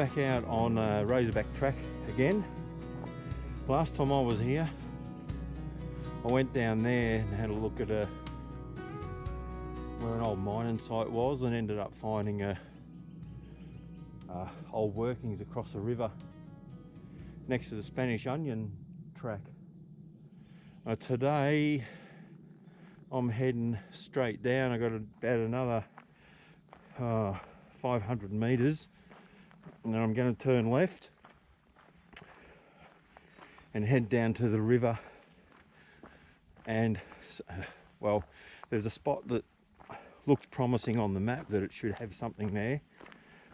back out on Razorback track again. Last time I was here, I went down there and had a look at where an old mining site was, and ended up finding old workings across the river next to the Spanish Onion track. Today I'm heading straight down. I got about another 500 meters, and then I'm going to turn left and head down to the river. And well, there's a spot that looked promising on the map that it should have something there,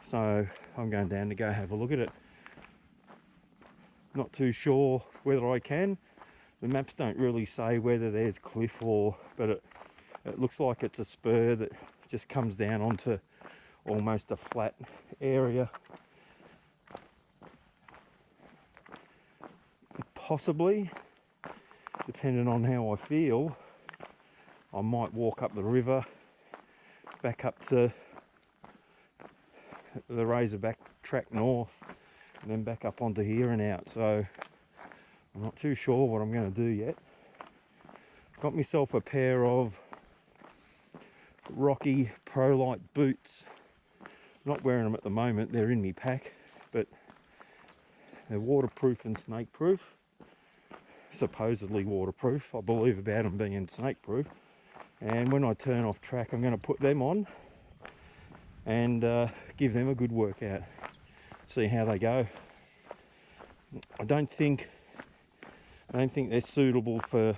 so I'm going down to go have a look at it. Not too sure whether I can. The maps don't really say whether there's cliff or, but it looks like it's a spur that just comes down onto almost a flat area. Possibly, depending on how I feel, I might walk up the river, back up to the Razorback track north, and then back up onto here and out. So I'm not too sure what I'm going to do yet. Got myself a pair of Rocky Pro Light boots. Not wearing them at the moment, they're in my pack, but they're waterproof and snake proof. Supposedly waterproof. I believe about them being snake proof. And when I turn off track, I'm going to put them on and give them a good workout, see how they go. I don't think they're suitable for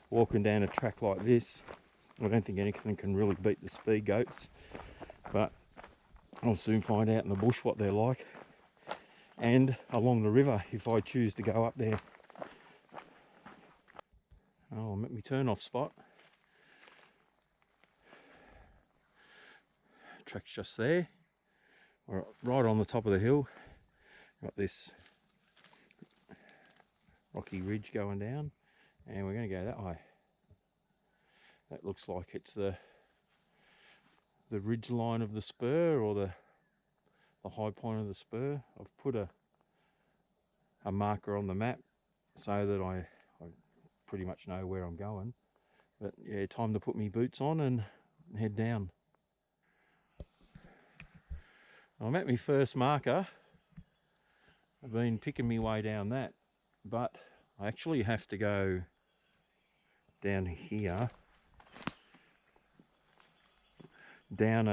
walking down a track like this. I don't think anything can really beat the speed goats, but I'll soon find out in the bush what they're like, and along the river if I choose to go up there. Oh, I'm at my turn off spot. Track's just there. We're right on the top of the hill. Got this rocky ridge going down, and we're going to go that way. That looks like it's the ridge line of the spur, or the high point of the spur. I've put a marker on the map so that I pretty much know where I'm going. But yeah, time to put my boots on and head down. I'm at my first marker. I've been picking my way down that, but I actually have to go down here, down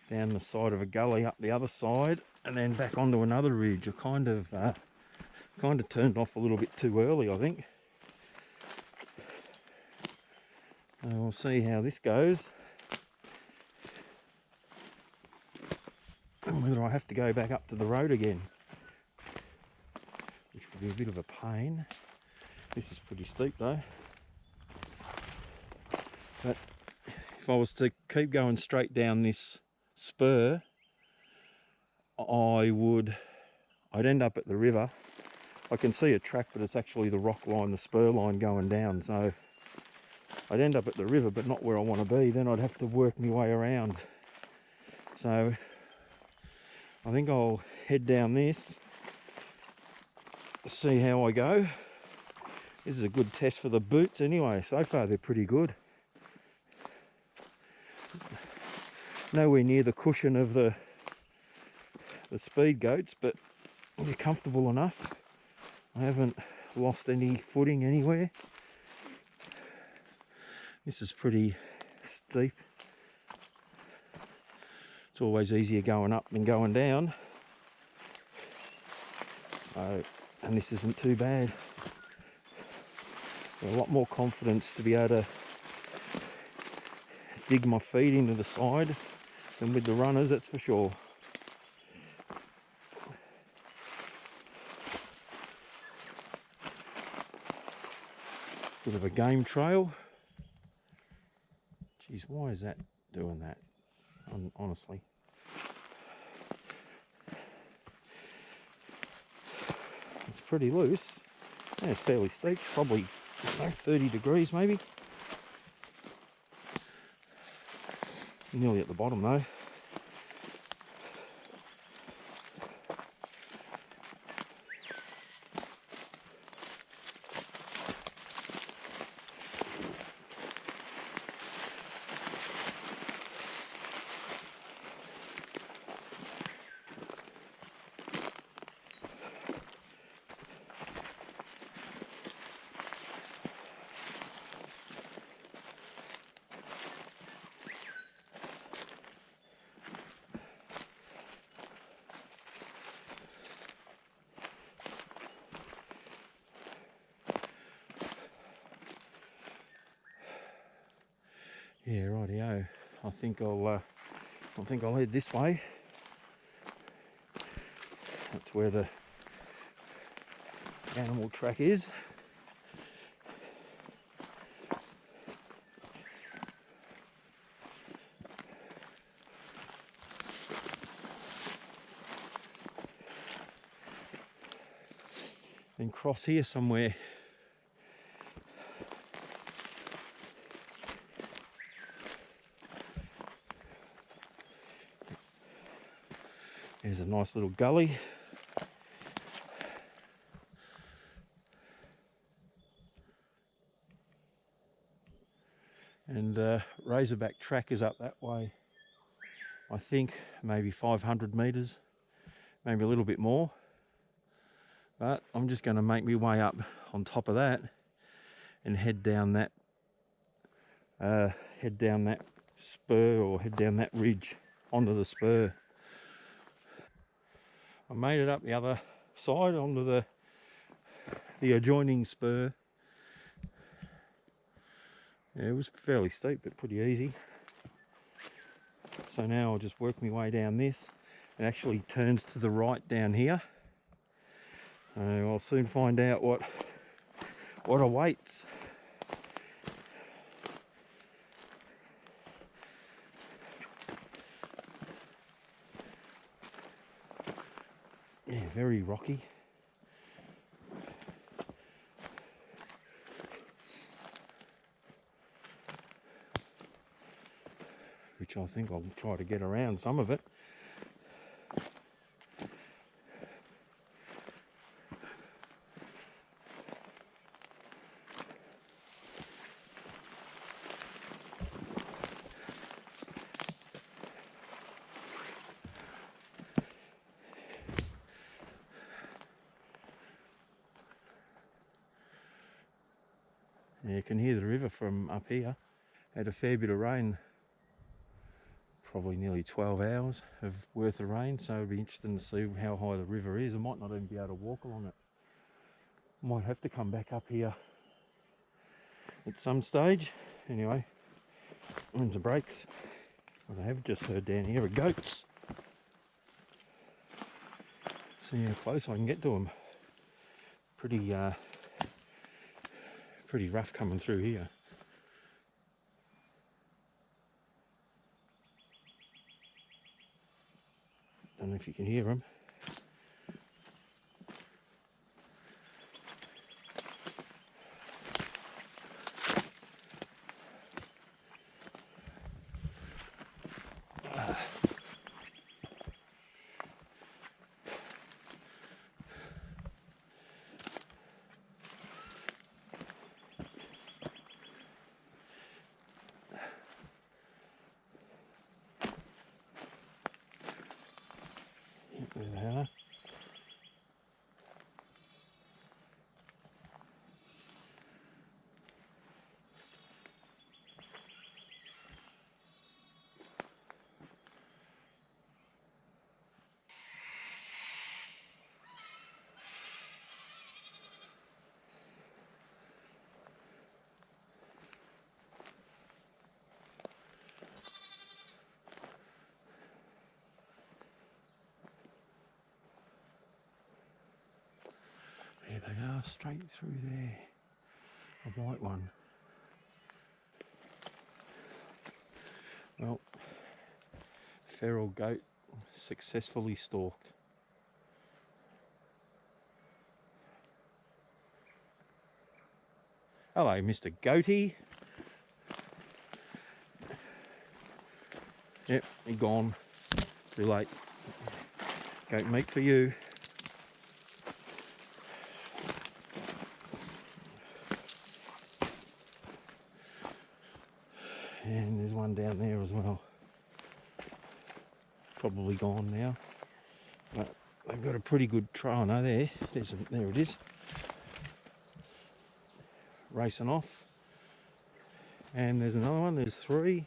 the side of a gully up the other side, and then back onto another ridge. I kind of turned off a little bit too early, I think. We'll see how this goes, and whether I have to go back up to the road again, which would be a bit of a pain. This is pretty steep though. But if I was to keep going straight down this spur, I'd end up at the river. I can see a track, but it's actually the rock line, the spur line going down. So I'd end up at the river, but not where I want to be. Then I'd have to work my way around. So I think I'll head down this, see how I go. This is a good test for the boots anyway. So far they're pretty good. Nowhere near the cushion of the speed goats, but they're comfortable enough. I haven't lost any footing anywhere. This is pretty steep. It's always easier going up than going down. And this isn't too bad. Got a lot more confidence to be able to dig my feet into the side than with the runners, that's for sure. Bit of a game trail. Geez, why is that doing that? Honestly. It's pretty loose. Yeah, it's fairly steep, probably 30 degrees maybe. Nearly at the bottom though. Yeah, rightio. I think I'll head this way. That's where the animal track is. Then cross here somewhere. There's a nice little gully. And Razorback track is up that way. I think maybe 500 metres, maybe a little bit more. But I'm just going to make my way up on top of that and head down that spur, or head down that ridge onto the spur. I made it up the other side onto the adjoining spur. Yeah, it was fairly steep but pretty easy. So now I'll just work my way down this. It actually turns to the right down here. I'll soon find out what awaits. Yeah, very rocky. Which I think I'll try to get around some of it. Yeah, you can hear the river from up here. Had a fair bit of rain, probably nearly 12 hours of worth of rain, so it'd be interesting to see how high the river is. I might not even be able to walk along it. Might have to come back up here at some stage. Anyway, into brakes. What I have just heard down here are goats. See how close I can get to them. Pretty rough coming through here. Don't know if you can hear them. There they are. There they are, straight through there. A white one. Well, feral goat successfully stalked. Hello, Mr. Goaty. Yep, you're gone. Too late. Goat meat for you. And there's one down there as well. Probably gone now. But they've got a pretty good trail. No, there it is. Racing off. And there's another one. There's three.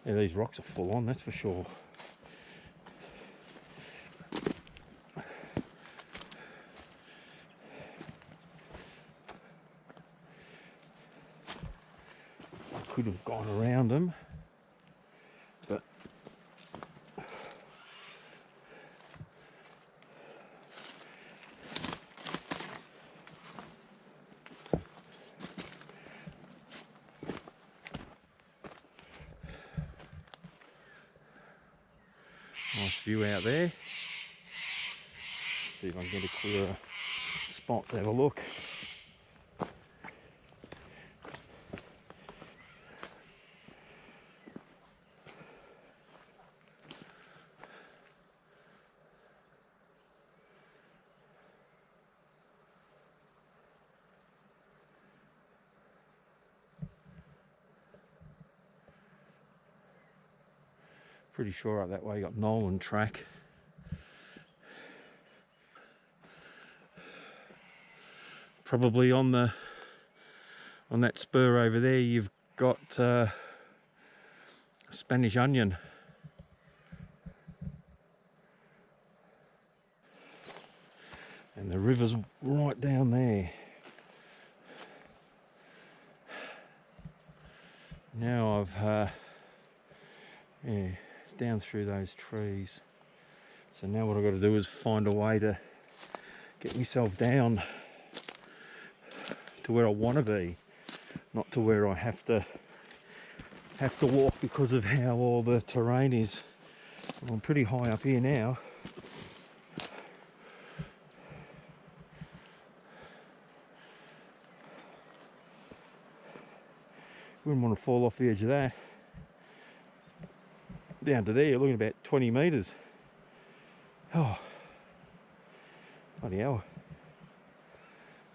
Yeah, these rocks are full on, that's for sure. could have gone around them, but nice view out there. See if I can get a clearer spot to have a look. Pretty sure up that way you got Nolan track. Probably on that spur over there you've got Spanish onion. And the river's right down there. Now I've yeah, it's down through those trees. So now what I've got to do is find a way to get myself down to where I want to be, not to where I have to walk because of how all the terrain is. I'm pretty high up here now. Wouldn't want to fall off the edge of that. Down to there, you're looking about 20 metres. Oh, bloody hell.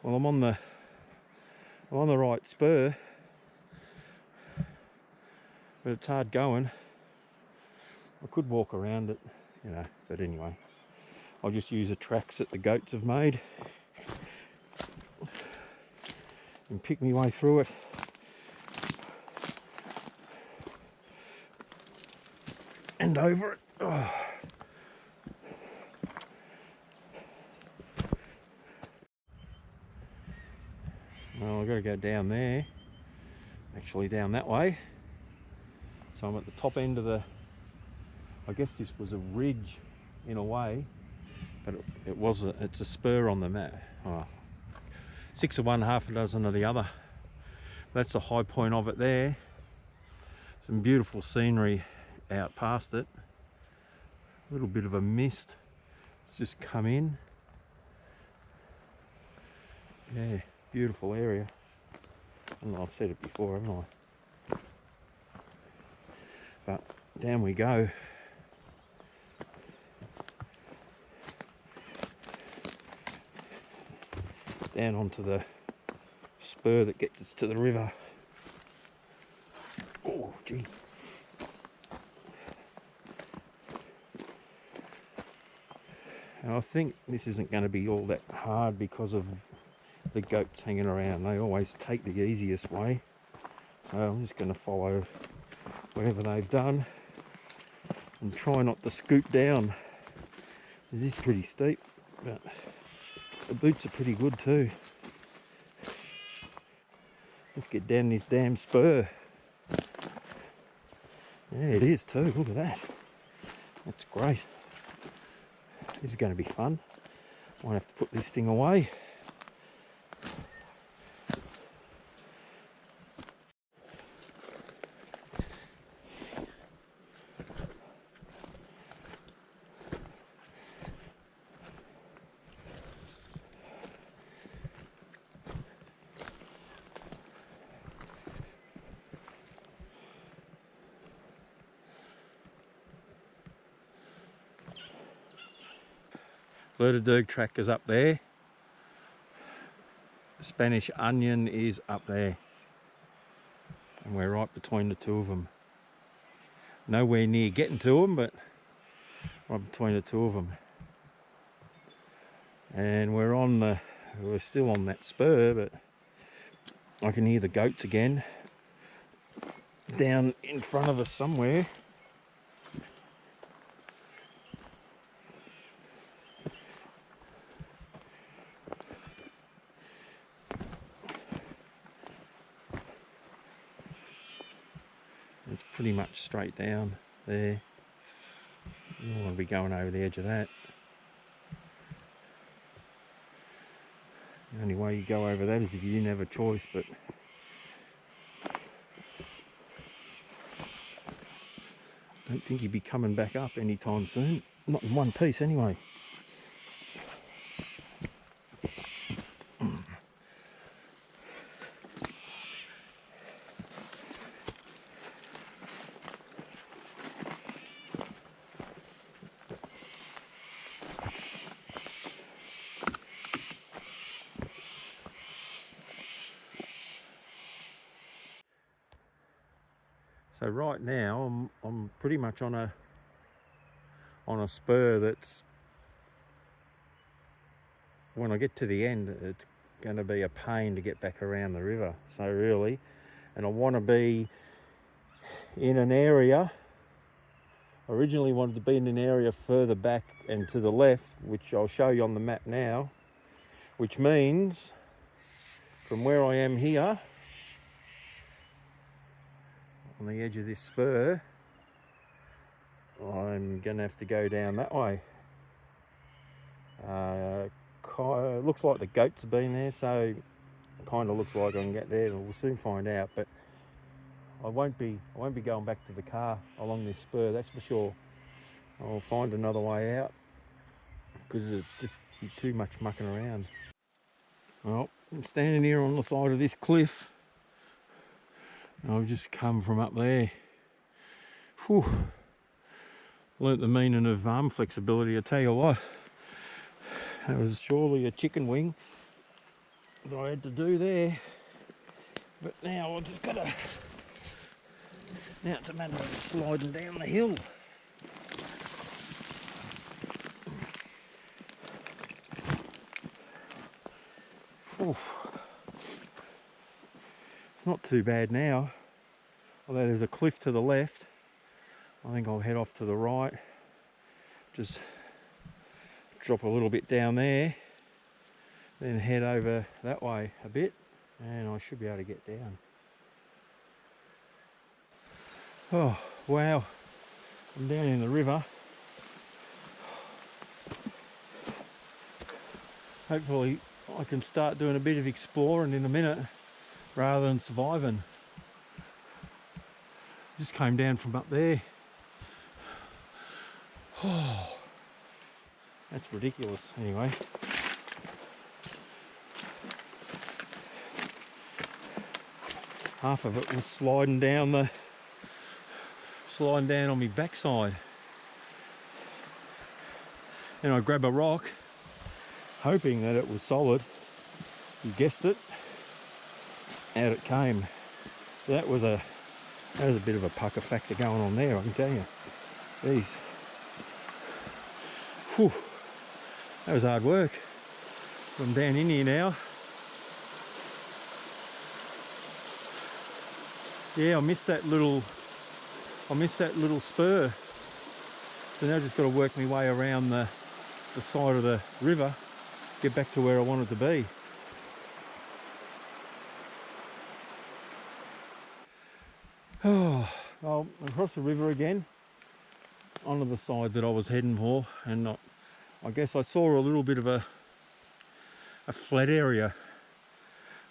Well, I'm on the right spur, but it's hard going. I could walk around it, you know, but anyway, I'll just use the tracks that the goats have made and pick my way through it. And over it. Oh. Well, I've got to go down there, actually down that way. So I'm at the top end of the, I guess this was a ridge in a way, but it's a spur on the map. Oh, 6 of one, half a dozen of the other. That's the high point of it there. Some beautiful scenery out past it. A little bit of a mist. It's just come in. Yeah, beautiful area. And I've said it before, haven't I? But down we go. Down onto the spur that gets us to the river. Oh, gee. And I think this isn't going to be all that hard because of the goats hanging around. They always take the easiest way. So I'm just going to follow whatever they've done and try not to scoop down. This is pretty steep, but the boots are pretty good too. Let's get down this damn spur. Yeah, it is too. Look at that. That's great. This is going to be fun. Might have to put this thing away. Lerderderg track is up there. Spanish onion is up there. And we're right between the two of them. Nowhere near getting to them, but right between the two of them. And we're still on that spur, but I can hear the goats again down in front of us somewhere. pretty much straight down there. You don't want to be going over the edge of that. The only way you go over that is if you didn't have a choice, but don't think you'd be coming back up anytime soon. Not in one piece anyway. So right now I'm pretty much on a spur that's, when I get to the end, it's going to be a pain to get back around the river. So really, and I want to be in an area, originally wanted to be in an area further back and to the left, which I'll show you on the map now, which means from where I am here on the edge of this spur, I'm going to have to go down that way. Looks like the goats have been there, so it kind of looks like I can get there. We'll soon find out, but I won't be going back to the car along this spur, that's for sure. I'll find another way out because it'd just be too much mucking around. Well, I'm standing here on the side of this cliff. I've just come from up there. Whew. Learnt the meaning of arm flexibility, I tell you what. That was surely a chicken wing that I had to do there. But now I've just got to... Now it's a matter of sliding down the hill. Ooh. It's not too bad now, although there's a cliff to the left. I think I'll head off to the right, just drop a little bit down there, then head over that way a bit, and I should be able to get down. Oh wow, I'm down in the river. Hopefully I can start doing a bit of exploring in a minute rather than surviving. Just came down from up there. Oh, that's ridiculous. Anyway, half of it was sliding down on my backside, and I grabbed a rock hoping that it was solid. You guessed it, out it came. That was a bit of a pucker factor going on there, I can tell you. Jeez. Whew. That was hard work. I'm down in here now. Yeah, I missed that little spur. So now I've just got to work my way around the side of the river, get back to where I wanted to be. Oh, well, across the river again, onto the side that I was heading for, and I guess I saw a little bit of a flat area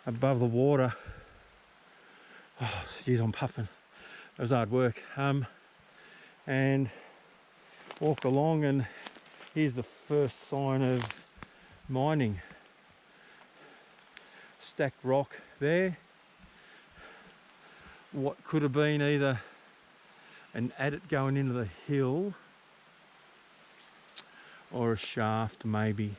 above the water. Oh, geez, I'm puffing. It was hard work. And walked along, and here's the first sign of mining. Stacked rock there. What could have been either an adit going into the hill or a shaft, maybe.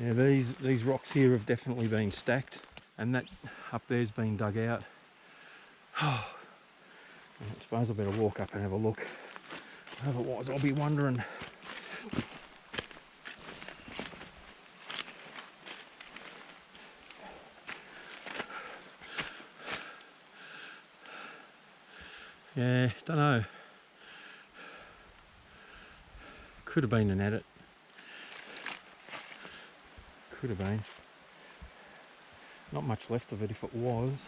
Yeah, these rocks here have definitely been stacked, and that up there's been dug out. Oh, I suppose I better walk up and have a look, otherwise I'll be wondering. Yeah, don't know. Could have been an adit. Could have been. Not much left of it if it was.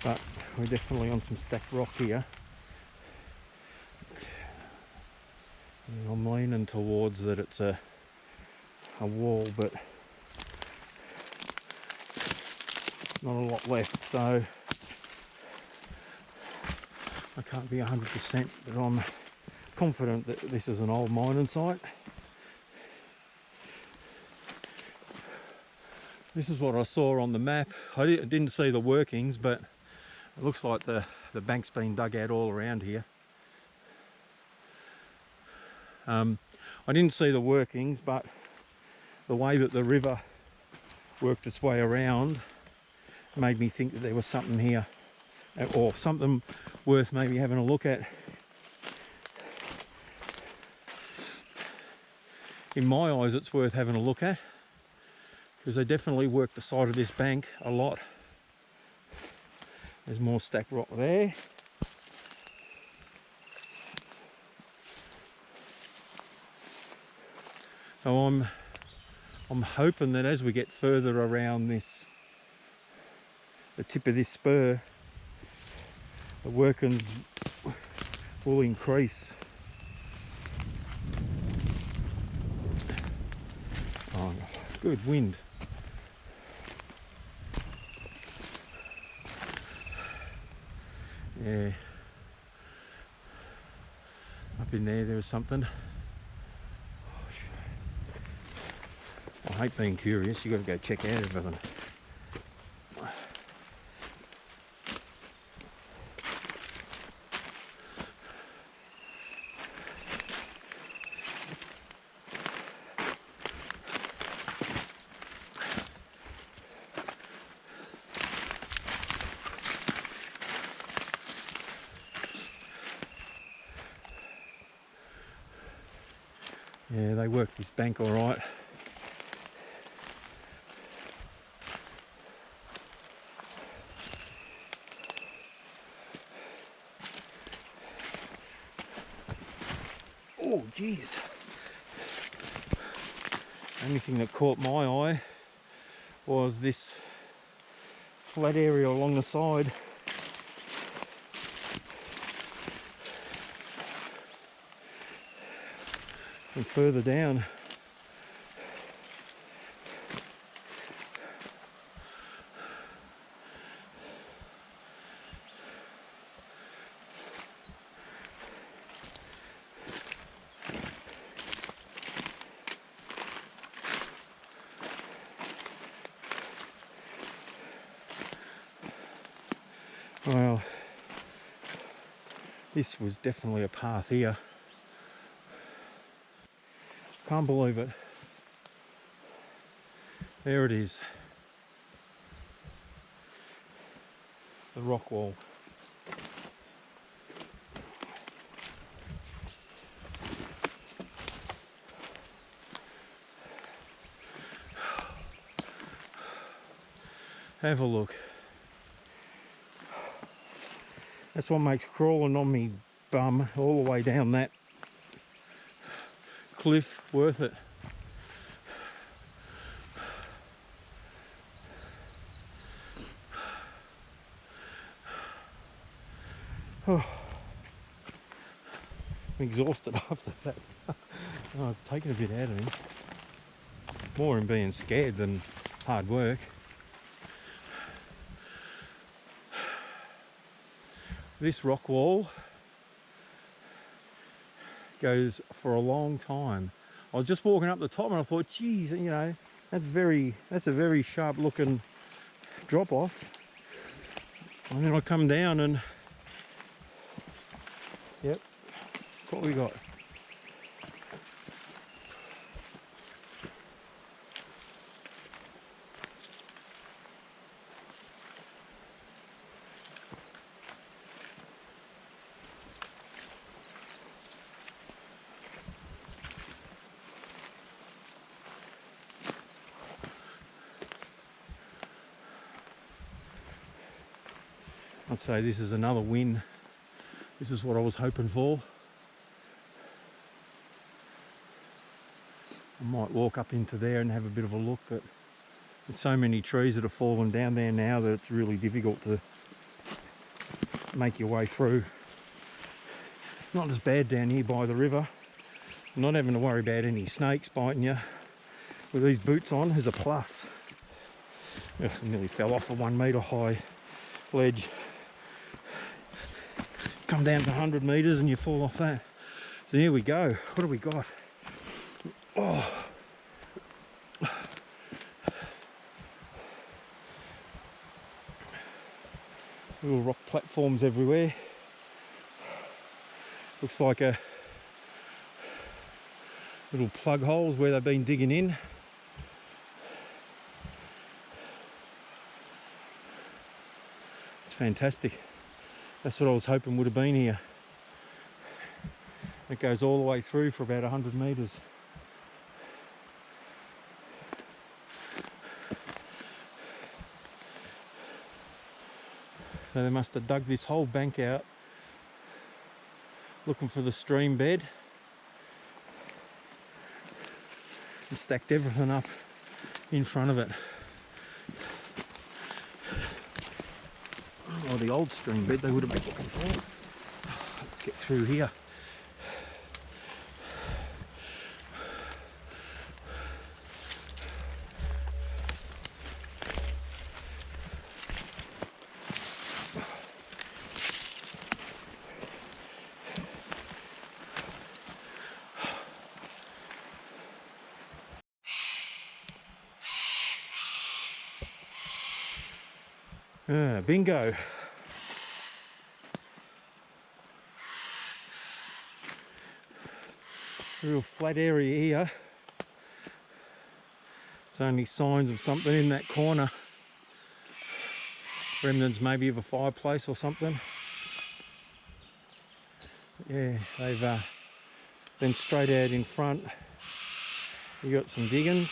But we're definitely on some stacked rock here. And I'm leaning towards that it's a wall, but not a lot left, so I can't be 100%, but I'm confident that this is an old mining site. This is what I saw on the map. I didn't see the workings, but it looks like the bank's been dug out all around here. I didn't see the workings, but the way that the river worked its way around made me think that there was something here, or something worth maybe having a look at. In my eyes, it's worth having a look at, because they definitely worked the side of this bank a lot. There's more stacked rock there. So I'm hoping that as we get further around this, the tip of this spur, the workings will increase. Oh, good wind. Yeah. Up in there was something. I hate being curious, you got to go check out everything. Yeah, they worked this bank all right. Oh, geez. Only thing that caught my eye was this flat area along the side. And further down. Well, this was definitely a path here. Can't believe it. There it is. The rock wall. Have a look. That's what makes crawling on me bum all the way down that cliff worth it. Oh, I'm exhausted after that. Oh, it's taken a bit out of me. More in being scared than hard work. This rock wall goes for a long time. I was just walking up the top and I thought, geez, you know, that's a very sharp looking drop off. And then I come down and yep, what we got. I'd say this is another win. This is what I was hoping for. I might walk up into there and have a bit of a look, but there's so many trees that have fallen down there now that it's really difficult to make your way through. Not as bad down here by the river. I'm not having to worry about any snakes biting you with these boots on is a plus. Yes, I nearly fell off a 1 metre high ledge. Come down to 100 metres and you fall off that. So here we go. What have we got? Oh. Little rock platforms everywhere. Looks like a little plug holes where they've been digging in. It's fantastic. That's what I was hoping would have been here. It goes all the way through for about 100 metres. So they must have dug this whole bank out looking for the stream bed and stacked everything up in front of it. Or the old stream bed they would have been looking for. Let's get through here. Bingo. Real flat area here. There's only signs of something in that corner. Remnants maybe of a fireplace or something. But yeah, they've been straight out in front. You got some diggings.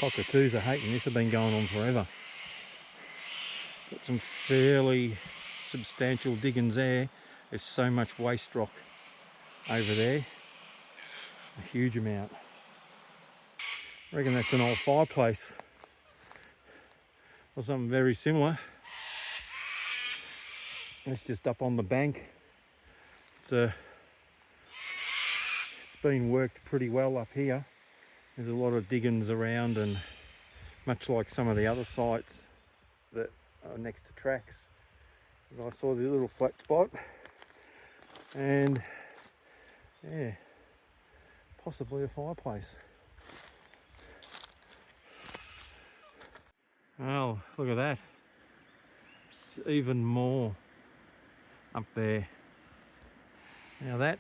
Cockatoos are hating this, have been going on forever. Got some fairly substantial diggings there. There's so much waste rock over there. A huge amount. I reckon that's an old fireplace. Or something very similar. It's just up on the bank. It's been worked pretty well up here. There's a lot of diggings around, and much like some of the other sites that are next to tracks. I saw the little flat spot, and yeah, possibly a fireplace. Oh, look at that. It's even more up there. Now that,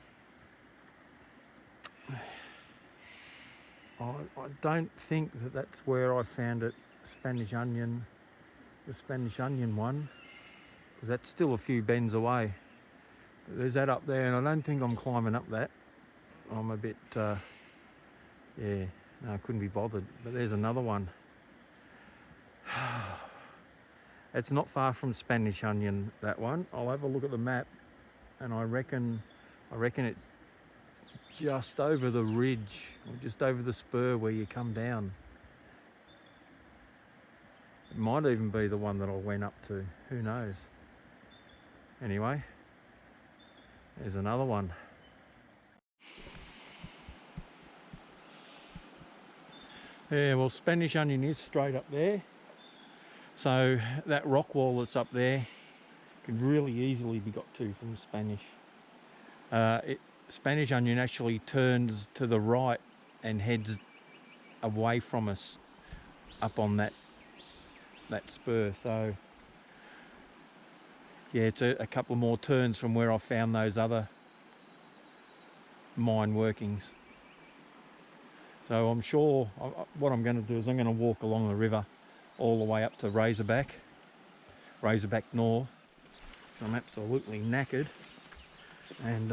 I don't think that that's where I found it, Spanish onion, the Spanish onion one, because that's still a few bends away. But there's that up there, and I don't think I'm climbing up that. I'm a bit, yeah, no, I couldn't be bothered. But there's another one. It's not far from Spanish onion, that one. I'll have a look at the map, and I reckon it's just over the ridge, or just over the spur where you come down. It might even be the one that I went up to, who knows. Anyway, there's another one. Yeah, well, Spanish onion is straight up there. So that rock wall that's up there could really easily be got to from Spanish. Spanish onion actually turns to the right and heads away from us up on that spur. So yeah, it's a couple more turns from where I found those other mine workings. So I'm sure what I'm going to do is I'm going to walk along the river all the way up to Razorback North. So I'm absolutely knackered, and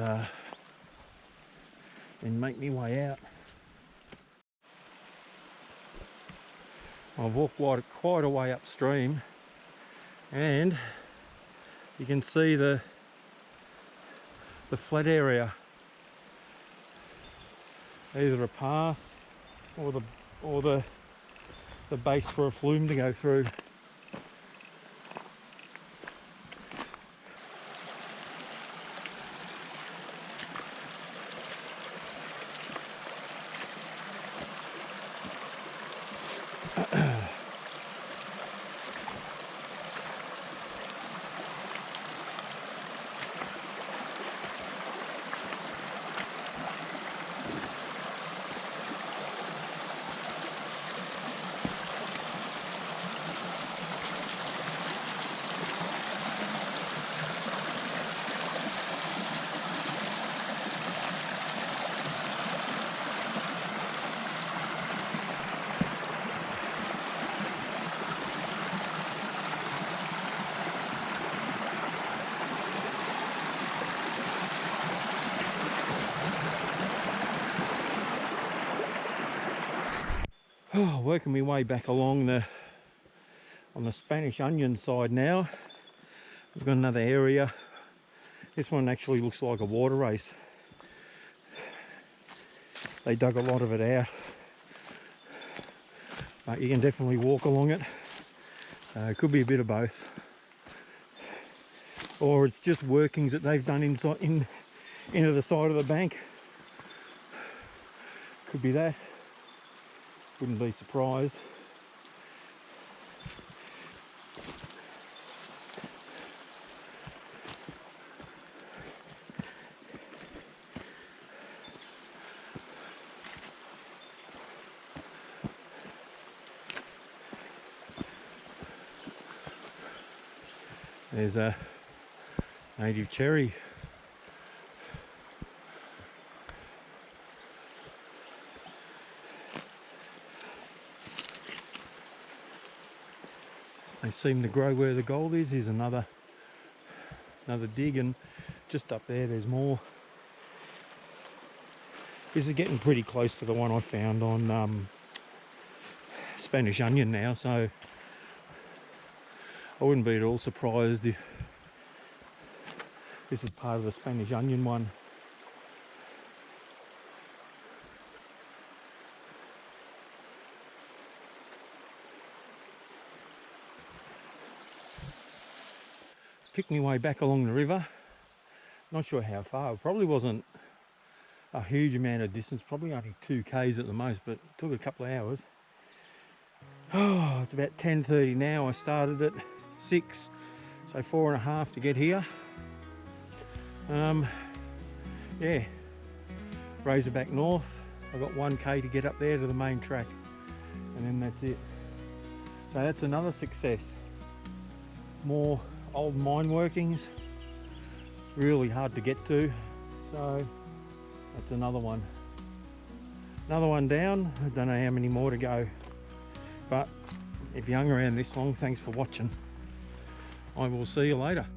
then make me way out. I've walked quite a way upstream, and you can see the flat area, either a path or the base for a flume to go through. Oh, working my way back along on the Spanish Onion side now. We've got another area. This one actually looks like a water race. They dug a lot of it out, but you can definitely walk along it. It could be a bit of both, or it's just workings that they've done into the side of the bank. Could be that. Wouldn't be surprised. There's a native cherry. They seem to grow where the gold is. Here's another dig, and just up there's more. This is getting pretty close to the one I found on Spanish Onion now, so I wouldn't be at all surprised if this is part of the Spanish Onion one. Picked my way back along the river. Not sure how far. It probably wasn't a huge amount of distance, probably only 2 k's at the most, but it took a couple of hours. Oh, it's about 10:30 now. I started at 6, so 4.5 to get here. Yeah, Razorback North. I've got 1k to get up there to the main track, and then that's it. So that's another success. More old mine workings, really hard to get to, so that's another one down. I don't know how many more to go, but if you hung around this long, thanks for watching. I will see you later.